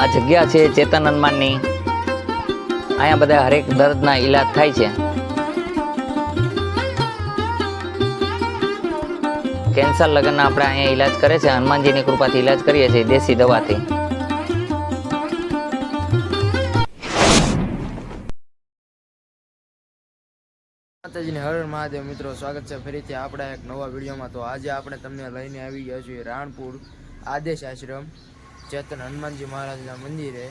આ જગ્યા છે ચેતન હનુમાનની. અહીંયા બધા હરેક દર્દના ઈલાજ થાય છે. કેન્સર લગ્નના આપણે અહીંયા ઈલાજ કરે છે. હનુમાનજીની કૃપાથી ઈલાજ કરીએ છીએ દેશી દવાથી. માતાજીને હર હર મહાદેવ. મિત્રો, સ્વાગત છે ફરીથી આપણા એક નવા વિડીયોમાં. તો આજે આપણે તમને લઈને આવી ગયા છીએ રાણપુર આદેશ આશ્રમ ચેતન હનુમાનજી મહારાજના મંદિરે.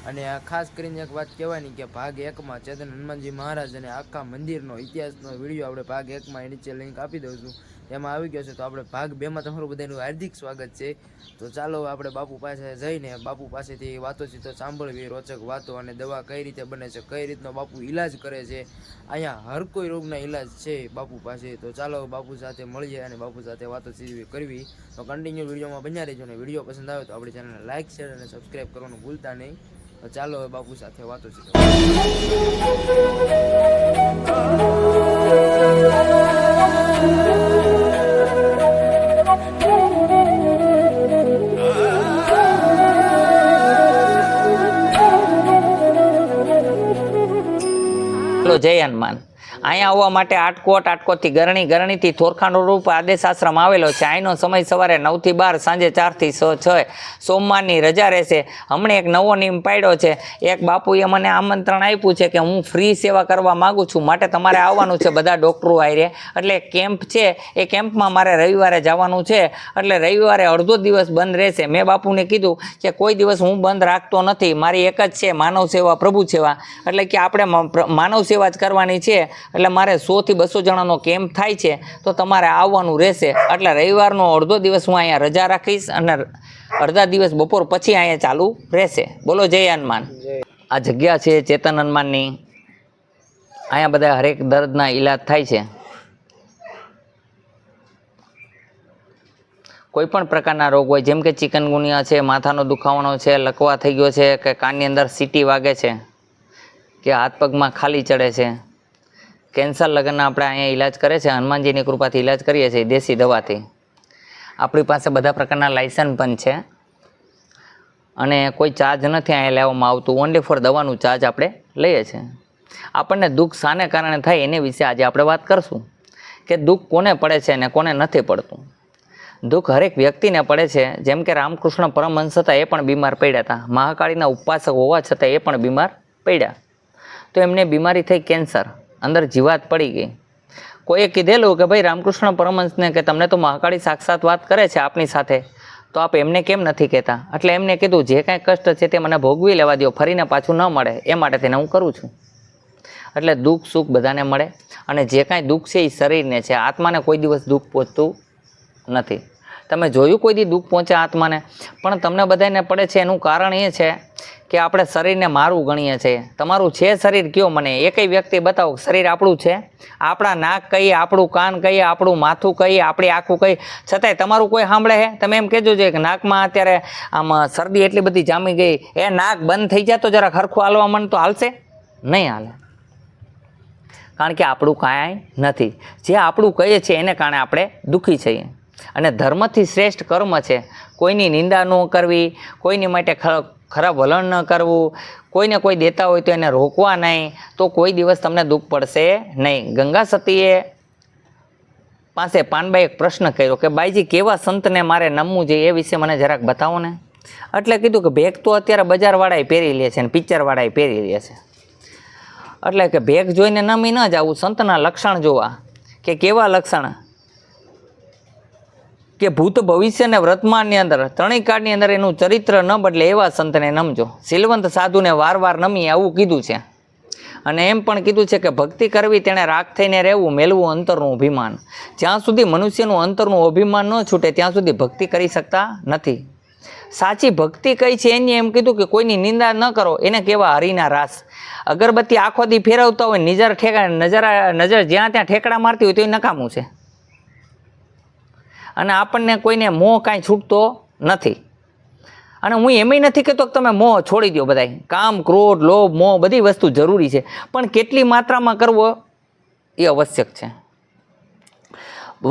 અને આ ખાસ કરીને એક વાત કહેવાની કે ભાગ 1માં ચેતન હનુમાનજી મહારાજ અને આખા મંદિરનો ઇતિહાસનો વિડીયો આપણે ભાગ 1માં નીચે લિંક આપી દઉં છું, એમાં આવી ગયો છે. તો આપણે ભાગ 2માં તમારું બધાનું હાર્દિક સ્વાગત છે. તો ચાલો આપણે બાપુ પાસે જઈને બાપુ પાસેથી વાતોચીતો સાંભળવી, રોચક વાતો, અને દવા કઈ રીતે બને છે, કઈ રીતનો બાપુ ઈલાજ કરે છે. અહીંયા હર કોઈ રોગના ઈલાજ છે બાપુ પાસે. તો ચાલો બાપુ સાથે મળીએ અને બાપુ સાથે વાતોચીત કરવી. તો કન્ટિન્યુ વિડીયોમાં બન્યા રહેજો. અને વિડીયો પસંદ આવે તો આપણી ચેનલને લાઇક, શેર અને સબસ્ક્રાઈબ કરવાનું ભૂલતા નહીં. તો ચાલો હવે બાપુ સાથે વાતોચીત. જય હનુમાન. અહીંયા આવવા માટે આટકોટથી ગરણીથી થોરખાનો રૂપ આદેશ આશ્રમ આવેલો છે. અહીંનો સમય સવારે 9 થી 12, સાંજે 4 થી 6. સોમવારની રજા રહેશે. હમણાં એક નવો નિયમ પાડ્યો છે. એક બાપુએ મને આમંત્રણ આપ્યું છે કે હું ફ્રી સેવા કરવા માગું છું, માટે તમારે આવવાનું છે બધા ડૉક્ટરો આયરે. એટલે કેમ્પ છે, એ કેમ્પમાં મારે રવિવારે જવાનું છે. એટલે રવિવારે અડધો દિવસ બંધ રહેશે. મેં બાપુને કીધું કે કોઈ દિવસ હું બંધ રાખતો નથી, મારી એક જ છે માનવ સેવા, પ્રભુ સેવા. એટલે કે આપણે માનવ સેવા જ કરવાની છે. એટલે મારે 100 થી 200 જણાનો કેમ્પ થાય છે, તો તમારે આવવાનું રહેશે. એટલે રવિવારનો અડધો દિવસ હું અહીંયા રજા રાખીશ અને અડધા દિવસ બપોર પછી અહીંયા ચાલુ રહેશે. બોલો જય હનુમાન. આ જગ્યા છે ચેતન હનુમાનની. અહીંયા બધા હરેક દર્દના ઈલાજ થાય છે. કોઈ પણ પ્રકારના રોગ હોય, જેમ કે ચિકનગુનિયા છે, માથાનો દુખાવાનો છે, લકવા થઈ ગયો છે, કે કાનની અંદર સીટી વાગે છે, કે હાથ પગમાં ખાલી ચડે છે, કેન્સર લગ્નના આપણે અહીંયા ઈલાજ કરે છે. હનુમાનજીની કૃપાથી ઈલાજ કરીએ છીએ દેશી દવાથી. આપણી પાસે બધા પ્રકારના લાયસન્સ પણ છે અને કોઈ ચાર્જ નથી અહીંયા લેવામાં આવતું. ઓનલી ફોર દવાનું ચાર્જ આપણે લઈએ છીએ. આપણને દુઃખ શાને કારણે થાય એની વિશે આજે આપણે વાત કરશું, કે દુઃખ કોને પડે છે અને કોને નથી પડતું. દુઃખ હરેક વ્યક્તિને પડે છે. જેમ કે રામકૃષ્ણ પરમહંસ હતા, એ પણ બીમાર પડ્યા હતા. મહાકાળીના ઉપાસક હોવા છતાં એ પણ બીમાર પડ્યા. તો એમને બીમારી થઈ કેન્સર, અંદર જીવાત પડી ગઈ. કોઈએ કીધેલું કે ભાઈ રામકૃષ્ણ પરમહંસને કે તમને તો મહાકાળી સાક્ષાત વાત કરે છે આપની સાથે, તો આપ એમને કેમ નથી કહેતા? એટલે એમને કીધું જે કાંઈ કષ્ટ છે તે મને ભોગવી લેવા દો, ફરીને પાછું ન મળે એ માટે તેને હું કરું છું. એટલે દુઃખ સુખ બધાને મળે, અને જે કાંઈ દુઃખ છે એ શરીરને છે. આત્માને કોઈ દિવસ દુઃખ પહોંચતું નથી. તમે જોયું કોઈ દી દુઃખ પહોંચે આત્માને? પણ તમને બધાને પડે છે. એનું કારણ એ છે કે આપણે શરીરને મારું ગણીએ છીએ. તમારું છે શરીર કયો? મને એકય વ્યક્તિ બતાવો શરીર આપણું છે. આપણા નાક કહીએ, આપણું કાન કહીએ, આપણું માથું કહીએ, આપણી આંખું કહીએ, છતાંય તમારું કોઈ સાંભળે છે? તમે એમ કહેજો છે કે નાકમાં અત્યારે આમ શરદી એટલી બધી જામી ગઈ, એ નાક બંધ થઈ જાય તો જરાક હરખું હાલવા માંડ તો હાલશે? નહીં હાલે. કારણ કે આપણું કાંઈ નથી. જે આપણું કહીએ છીએ એને કારણે આપણે દુઃખી છીએ. અને ધર્મથી શ્રેષ્ઠ કર્મ છે કોઈની નિંદા ન કરવી, કોઈની માટે ખરાબ વલણ ન કરવું, કોઈને કોઈ દેતા હોય તો એને રોકવા નહીં, તો કોઈ દિવસ તમને દુઃખ પડશે નહીં. ગંગા સતીએ પાસે પાનબાઈ એક પ્રશ્ન કર્યો કે બાઈજી કેવા સંતને મારે નમવું જોઈએ, એ વિશે મને જરાક બતાવો ને. એટલે કીધું કે ભેગ તો અત્યારે બજારવાળાએ પહેરી લે છે અને પિક્ચરવાળાએ પહેરી લે છે. એટલે કે ભેગ જોઈને નમી ન જવું, સંતના લક્ષણ જોવા. કે કેવા લક્ષણ? કે ભૂત ભવિષ્ય અને વર્તમાનની અંદર ત્રણેય કાળની અંદર એનું ચરિત્ર ન બદલે એવા સંતને નમજો. સિલવંત સાધુને વાર નમી, આવું કીધું છે. અને એમ પણ કીધું છે કે ભક્તિ કરવી તેણે રાગ થઈને રહેવું, મેળવું અંતરનું અભિમાન. જ્યાં સુધી મનુષ્યનું અંતરનું અભિમાન ન છૂટે ત્યાં સુધી ભક્તિ કરી શકતા નથી. સાચી ભક્તિ કઈ છે એની એમ કીધું કે કોઈની નિંદા ન કરો, એને કહેવા હરિના રાસ. અગરબત્તી આખો દી ફેરવતા હોય, નજર જ્યાં ત્યાં ઠેકડા મારતી હોય તો એ નકામું છે. અને આપણને કોઈને મોહ કાંઈ છૂટતો નથી. અને હું એમય નથી કહેતો કે તમે મોહ છોડી દો. બધાય કામ, ક્રોધ, લોભ, મોહ બધી વસ્તુ જરૂરી છે, પણ કેટલી માત્રામાં કરવો એ આવશ્યક છે.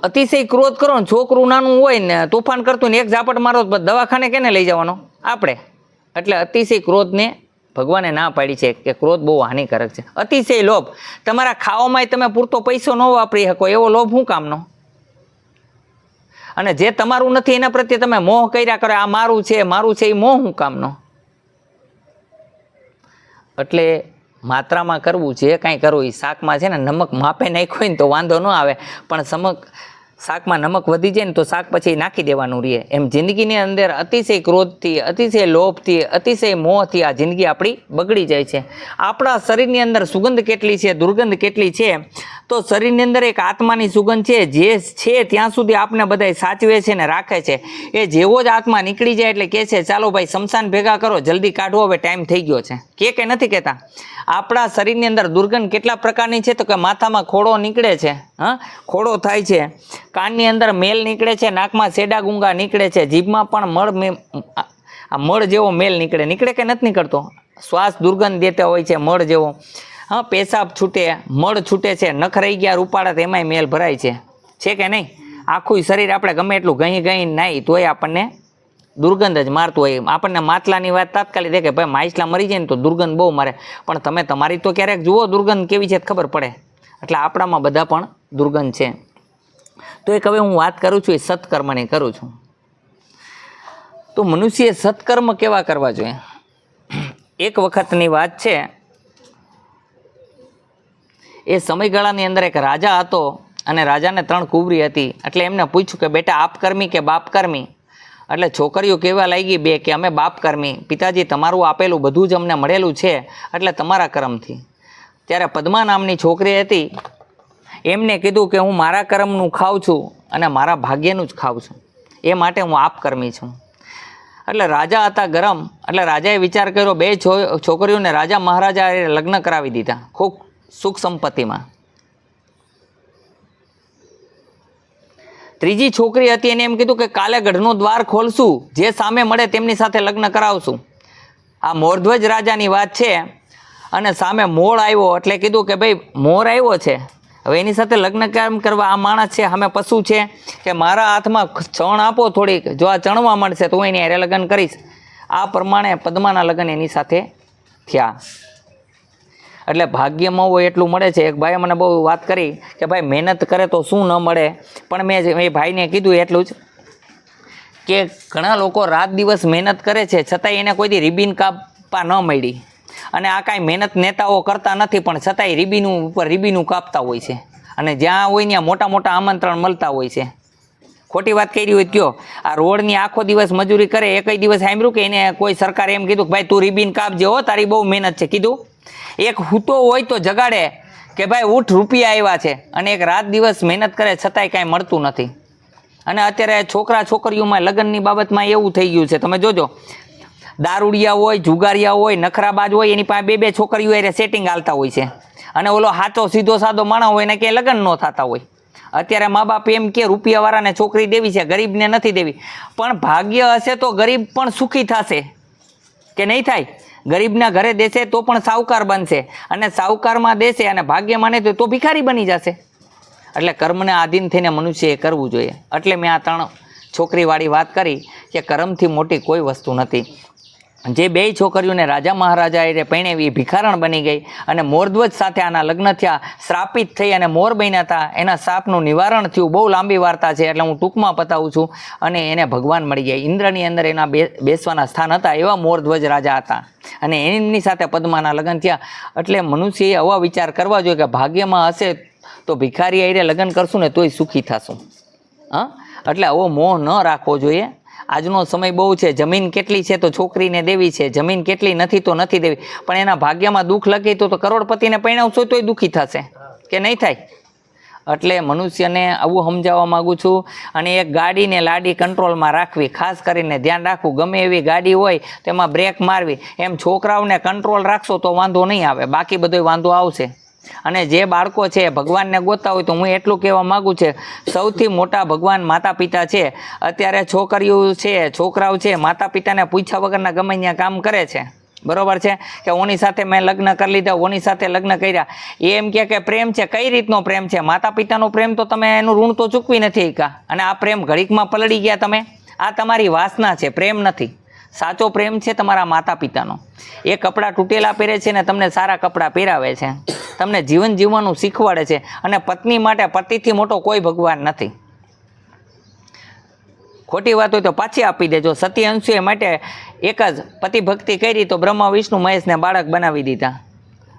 અતિશય ક્રોધ કરો ને, છોકરું નાનું હોય ને તોફાન કરતું ને એક ઝાપટ મારો, દવાખાને કેને લઈ જવાનો? આપણે. એટલે અતિશય ક્રોધને ભગવાને ના પાડી છે કે ક્રોધ બહુ હાનિકારક છે. અતિશય લોભ, તમારા ખાવામાં તમે પૂરતો પૈસો ન વાપરી શકો એવો લોભ શું કામનો? અને જે તમારું નથી એના પ્રત્યે તમે મોહ કર્યા કરો, આ મારું છે, એ મોહ શું કામનો? એટલે માત્રામાં કરવું, જે કાંઈ કરવું. એ શાકમાં છે ને નમક માપે નાખ્યું હોય ને તો વાંધો ન આવે, પણ શાકમાં નમક વધી જાય ને તો શાક પછી નાખી દેવાનું રહે. એમ જિંદગીની અંદર અતિશય ક્રોધથી, અતિશય લોભથી, અતિશય મોહથી આ જિંદગી આપણી બગડી જાય છે. આપણા શરીરની અંદર સુગંધ કેટલી છે, દુર્ગંધ કેટલી છે, તો શરીરની અંદર એક આત્માની સુગંધ છે, જે છે ત્યાં સુધી આપને બધાય સાચવે છે ને રાખે છે. એ જેવો જ આત્મા નીકળી જાય એટલે કહે છે ચાલો ભાઈ શમશાન ભેગા કરો, જલ્દી કાઢો, હવે ટાઈમ થઈ ગયો છે. કે નથી કહેતા? આપણા શરીરની અંદર દુર્ગંધ કેટલા પ્રકારની છે, તો કે માથામાં ખોડો નીકળે છે, ખોડો થાય છે, કાનની અંદર મેલ નીકળે છે, નાકમાં સેડા ગુંગા નીકળે છે, જીભમાં પણ મળ જેવો મેલ નીકળે કે નથી નીકળતો? શ્વાસ દુર્ગંધ દેતા હોય છે મળ જેવો. પેશાબ છૂટે, મળ છૂટે છે, નખ રહી ગયા રૂપાળા તેમાંય મેલ ભરાય છે કે નહીં? આખું શરીર આપણે ગમે એટલું ગઈ નાઈ તોય આપણને દુર્ગંધ જ મારતું હોય. આપણને માટલાની વાત તાત્કાલિક દે કે ભાઈ માછલા મરી જાય ને તો દુર્ગંધ બહુ મારે, પણ તમે તમારી તો ક્યારેક જુઓ દુર્ગંધ કેવી છે ખબર પડે. એટલે આપણામાં બધા પણ દુર્ગંધ છે. તો એક હવે હું વાત કરું છું એ સત્કર્મની કરું છું. તો મનુષ્યએ સત્કર્મ કેવા કરવા જોઈએ? એક વખતની વાત છે, એ સમયગાળાની અંદર એક રાજા હતો અને રાજાને 3 કુંવરી હતી. એટલે એમને પૂછ્યું કે બેટા આપ કર્મી કે બાપ કર્મી? એટલે છોકરીઓ કહેવા લાગી બે કે અમે બાપ કર્મી, પિતાજી તમારું આપેલું બધું જ અમને મળેલું છે એટલે તમારા કર્મથી. ત્યારે પદ્મા નામની છોકરી હતી, એમને કીધું કે હું મારા કર્મનું ખાઉં છું અને મારા ભાગ્યનું જ ખાઉં છું, એ માટે હું આપકર્મી છું. એટલે રાજા હતા ગરમ, એટલે રાજાએ વિચાર કર્યો, 2 છોકરીઓને રાજા મહારાજાએ લગ્ન કરાવી દીધા ખૂબ સુખ સંપત્તિમાં. ત્રીજી છોકરી હતી, એને એમ કીધું કે કાલે ગઢનું દ્વાર ખોલશું, જે સામે મળે તેમની સાથે લગ્ન કરાવશું. આ મોરધ્વજ રાજાની વાત છે. અને સામે મોર આવ્યો એટલે કીધું કે ભાઈ મોર આવ્યો છે, હવે એની સાથે લગ્ન કેમ કરવા? આ માણસ છે, સામે પશુ છે, કે મારા હાથમાં ચણ આપો થોડીક, જો આ ચણવા મળશે તો હું એની હારે લગ્ન કરીશ. આ પ્રમાણે પદ્માના લગ્ન એની સાથે થયા. એટલે ભાગ્યમાં હોય એટલું મળે છે. એક ભાઈએ મને બહુ વાત કરી કે ભાઈ મહેનત કરે તો શું ન મળે, પણ મેં એ ભાઈને કીધું એટલું જ કે ઘણા લોકો રાત દિવસ મહેનત કરે છે છતાંય એને કોઈ દી રિબીન કાપવા ન મળી. અને આ કાંઈ મહેનત નેતાઓ કરતા નથી, પણ છતાંય રીબીનું કાપતા હોય છે. અને જ્યાં હોય ત્યાં મોટા મોટા આમંત્રણ મળતા હોય છે. ખોટી વાત કરી હોય કયો? આ રોડની આખો દિવસ મજૂરી કરે, એકય દિવસ સાંભળ્યું કે એને કોઈ સરકારે એમ કીધું કે ભાઈ તું રીબીન કાપજે હો, તારી બહુ મહેનત છે? કીધું? એક હૂતો હોય તો જગાડે કે ભાઈ ઉઠ, રૂપિયા આવ્યા છે. અને એક રાત દિવસ મહેનત કરે છતાંય કાંઈ મળતું નથી. અને અત્યારે છોકરા છોકરીઓમાં લગ્નની બાબતમાં એવું થઈ ગયું છે, તમે જોજો, દારૂડિયા હોય, જુગારિયા હોય, નખરાબાજ હોય, એની પાસે 2 છોકરીઓ એને સેટિંગ હાલતા હોય છે. અને ઓલો સાચો સીધો સાદો માણસ હોય ને કે લગ્ન ન થતા હોય. અત્યારે મા બાપ એમ કે રૂપિયાવાળાને છોકરી દેવી છે, ગરીબને નથી દેવી. પણ ભાગ્ય હશે તો ગરીબ પણ સુખી થશે કે નહીં થાય? ગરીબના ઘરે દેશે તો પણ સાહુકાર બનશે, અને સાહુકારમાં દેશે અને ભાગ્યમાં નહીં તો ભિખારી બની જશે. એટલે કર્મને આધીન થઈને મનુષ્યએ કરવું જોઈએ. એટલે મેં આ 3 છોકરીવાળી વાત કરી કે કર્મથી મોટી કોઈ વસ્તુ નથી. જે 2 છોકરીઓને રાજા મહારાજાએ પરણાવી ભિખારણ બની ગઈ અને મોરધ્વજ સાથે આના લગ્ન થયા, શ્રાપિત થઈ અને મોર બન્યા હતા. એના શાપનું નિવારણ થયું. બહુ લાંબી વાર્તા છે એટલે હું ટૂંકમાં પતાવું છું. અને એને ભગવાન મળી ગયા. ઇન્દ્રની અંદર એના બેસવાના સ્થાન હતા, એવા મોરધ્વજ રાજા હતા. અને એમની સાથે પદ્માના લગ્ન થયા. એટલે મનુષ્યએ આવા વિચાર કરવા જોઈએ કે ભાગ્યમાં હશે તો ભિખારી આઈને લગ્ન કરશું ને તોય સુખી થશું. એટલે આવો મોહ ન રાખવો જોઈએ. આજનો સમય બહુ છે, જમીન કેટલી છે તો છોકરીને દેવી છે, જમીન કેટલી નથી તો નથી દેવી. પણ એના ભાગ્યમાં દુઃખ લખી તો કરોડપતિને પરણાવશો તોય દુઃખી થશે કે નહીં થાય? એટલે મનુષ્યને આવું સમજાવવા માગું છું. અને એક ગાડીને લાડી કંટ્રોલમાં રાખવી, ખાસ કરીને ધ્યાન રાખવું. ગમે એવી ગાડી હોય તેમાં બ્રેક મારવી. એમ છોકરાઓને કંટ્રોલ રાખશો તો વાંધો નહીં આવે, બાકી બધો વાંધો આવશે. અને જે બાળકો છે ભગવાનને ગોતતા હોય તો હું એટલું કહેવા માગું છું, સૌથી મોટા ભગવાન માતા પિતા છે. અત્યારે છોકરીઓ છે, છોકરાઓ છે, માતા પિતાને પૂછ્યા વગરના ગમે ત્યાં કામ કરે છે. બરોબર છે કે ઓની સાથે મેં લગ્ન કરી લીધા, ઓની સાથે લગ્ન કર્યા. એમ કે પ્રેમ છે. કઈ રીતનો પ્રેમ છે? માતા પિતાનો પ્રેમ તો તમે એનું ઋણ તો ચૂકવી નથી શક્યા. અને આ પ્રેમ ઘડીકમાં પલળી ગયા તમે. આ તમારી વાસના છે, પ્રેમ નથી. સાચો પ્રેમ છે તમારા માતા પિતાનો. એ કપડાં તૂટેલા પહેરે છે ને તમને સારા કપડાં પહેરાવે છે, તમને જીવન જીવવાનું શીખવાડે છે. અને પત્ની માટે પતિથી મોટો કોઈ ભગવાન નથી. ખોટી વાત હોય તો પાછી આપી દેજો. સતી અંશુએ માટે એક જ પતિ ભક્તિ કરી તો બ્રહ્મા વિષ્ણુ મહેશને બાળક બનાવી દીધા.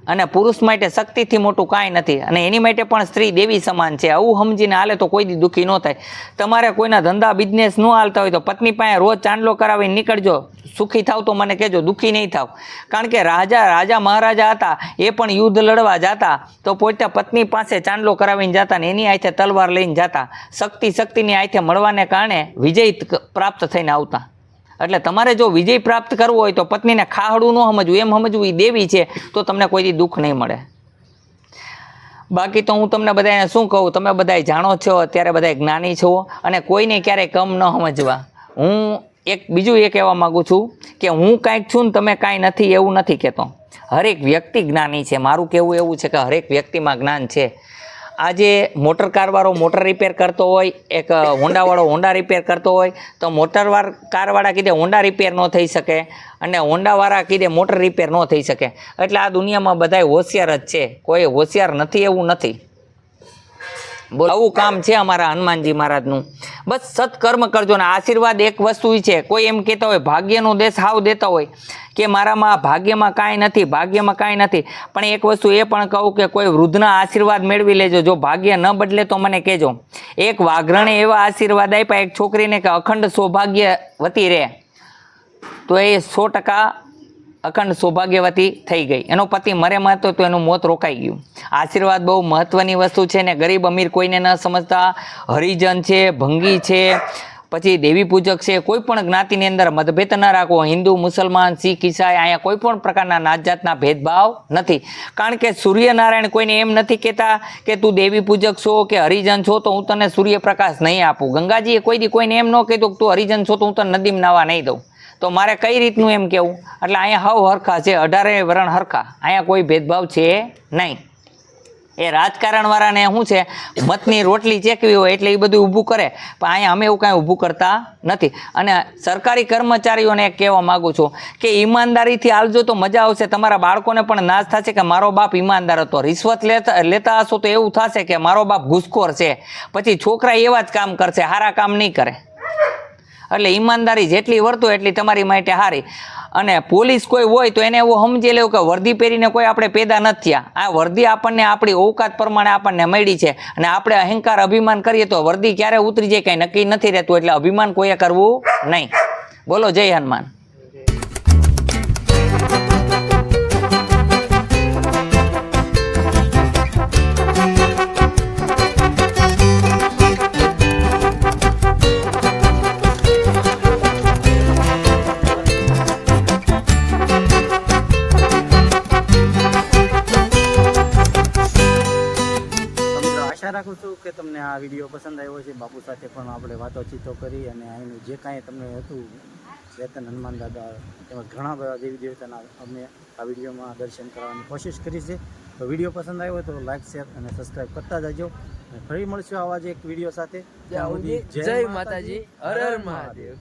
અને પુરુષ માટે શક્તિથી મોટું કાંઈ નથી, અને એની માટે પણ સ્ત્રી દેવી સમાન છે. આવું સમજીને હાલે તો કોઈ દી દુઃખી ન થાય. તમારે કોઈના ધંધા બિઝનેસ ન હાલતા હોય તો પત્ની પાસે રોજ ચાંદલો કરાવીને નીકળજો. સુખી થાવ તો મને કહેજો, દુઃખી નહીં થાવ. કારણ કે રાજા મહારાજા હતા, એ પણ યુદ્ધ લડવા જતા તો પોતે પત્ની પાસે ચાંદલો કરાવીને જતા ને એની હાથે તલવાર લઈને જતા. શક્તિની હાથે મળવાને કારણે વિજય પ્રાપ્ત થઈને આવતા. એટલે તમારે જો વિજય પ્રાપ્ત કરવો હોય તો પત્નીને ખાહડું ન સમજવું, એમ સમજવું એ દેવી છે, તો તમને કોઈ દી દુઃખ નહીં મળે. બાકી તો હું તમને બધાને શું કહું, તમે બધા જાણો છો, અત્યારે બધા જ્ઞાની છો, અને કોઈને ક્યારેય કમ ન સમજવા. હું બીજું એ કહેવા માગું છું કે હું કાંઈક છું ને તમે કાંઈ નથી એવું નથી કહેતો. હરેક વ્યક્તિ જ્ઞાની છે. મારું કહેવું એવું છે કે હરેક વ્યક્તિમાં જ્ઞાન છે. આજે મોટર કારવાળો મોટર રિપેર કરતો હોય, એક હોન્ડાવાળો હોન્ડા રિપેર કરતો હોય, તો કારવાળા કીધે હોન્ડા રિપેર ન થઈ શકે અને હોન્ડાવાળા કીધે મોટર રિપેર ન થઈ શકે. એટલે આ દુનિયામાં બધાય હોશિયાર જ છે, કોઈ હોશિયાર નથી એવું નથી. બોલો, આવું કામ છે અમારા હનુમાનજી મહારાજનું. બસ સત્કર્મ કરજો ને આશીર્વાદ એક વસ્તુ છે. કોઈ એમ કહેતા હોય ભાગ્યનો દેશ હાવ દેતા હોય કે મારામાં ભાગ્યમાં કાંઈ નથી, ભાગ્યમાં કાંઈ નથી, પણ એક વસ્તુ એ પણ કહું કે કોઈ વૃદ્ધના આશીર્વાદ મેળવી લેજો. જો ભાગ્ય ન બદલે તો મને કહેજો. એક વાઘરણે એવા આશીર્વાદ આપ્યા એક છોકરીને કે અખંડ સૌભાગ્યવતી રહે, તો એ 100% અખંડ સૌભાગ્યવતી થઈ ગઈ. એનો પતિ મરે મારતો તો એનું મોત રોકાઈ ગયું. આશીર્વાદ બહુ મહત્વની વસ્તુ છે ને ગરીબ અમીર કોઈને ન સમજતા. હરિજન છે, ભંગી છે, પછી દેવી પૂજક છે, કોઈ પણ જ્ઞાતિની અંદર મતભેદ ન રાખવો. હિન્દુ, મુસલમાન, શીખ, ઈસાઈ, અહીંયા કોઈ પણ પ્રકારના નાત જાતના ભેદભાવ નથી. કારણ કે સૂર્યનારાયણ કોઈને એમ નથી કહેતા કે તું દેવી પૂજક છો કે હરિજન છો તો હું તને સૂર્યપ્રકાશ નહીં આપું. ગંગાજીએ કોઈ દી કોઈને એમ ન કીધું કે તું હરિજન છો તો હું તને નદીમાં નાવા નહીં દઉં. તો મારે કઈ રીતનું એમ કહેવું? એટલે અહીંયા હવ હરખા છે, 18 વરણ હરખા. અહીંયા કોઈ ભેદભાવ છે નહીં. એ રાજકારણવાળાને શું છે, મતની રોટલી ચેકવી હોય એટલે એ બધું ઊભું કરે, પણ અહીંયા અમે એવું કાંઈ ઊભું કરતા નથી. અને સરકારી કર્મચારીઓને કહેવા માગું છું કે ઈમાનદારીથી હાલજો તો મજા આવશે. તમારા બાળકોને પણ નાશ થશે કે મારો બાપ ઈમાનદાર હતો. રિશ્વત લેતા હશો તો એવું થશે કે મારો બાપ ઘૂસખોર છે. પછી છોકરા એવા જ કામ કરશે, સારા કામ નહીં કરે. એટલે ઈમાનદારી જેટલી વર્તો એટલી તમારી માટે સારી. અને પોલીસ કોઈ હોય તો એને એવું સમજી લેવું કે વર્દી પહેરીને કોઈ આપણે પેદા નથી થયા. આ વર્દી આપણને આપણી ઓકાત પ્રમાણે આપણને મળી છે, અને આપણે અહંકાર અભિમાન કરીએ તો વર્દી ક્યારે ઉતરી જાય કંઈ નક્કી નથી રહેતું. એટલે અભિમાન કોઈએ કરવું નહીં. બોલો જય હનુમાન. રાખું છું કે તમને આ વિડીયો પસંદ આવ્યો છે. બાપુ સાથે પણ આપણે વાતોચીતો કરી અને અહીંનું જે કાંઈ તમને હતું ચેતન હનુમાન દાદા તેમજ ઘણા બધા દેવી દેવતાના અમે આ વિડીયોમાં દર્શન કરવાની કોશિશ કરી છે. તો વિડીયો પસંદ આવ્યો તો લાઈક, શેર અને સબસ્ક્રાઈબ કરતા જજો. અને ફરી મળશું આવા જ એક વિડીયો સાથે. જય માતાજી, હર હર મહાદેવ.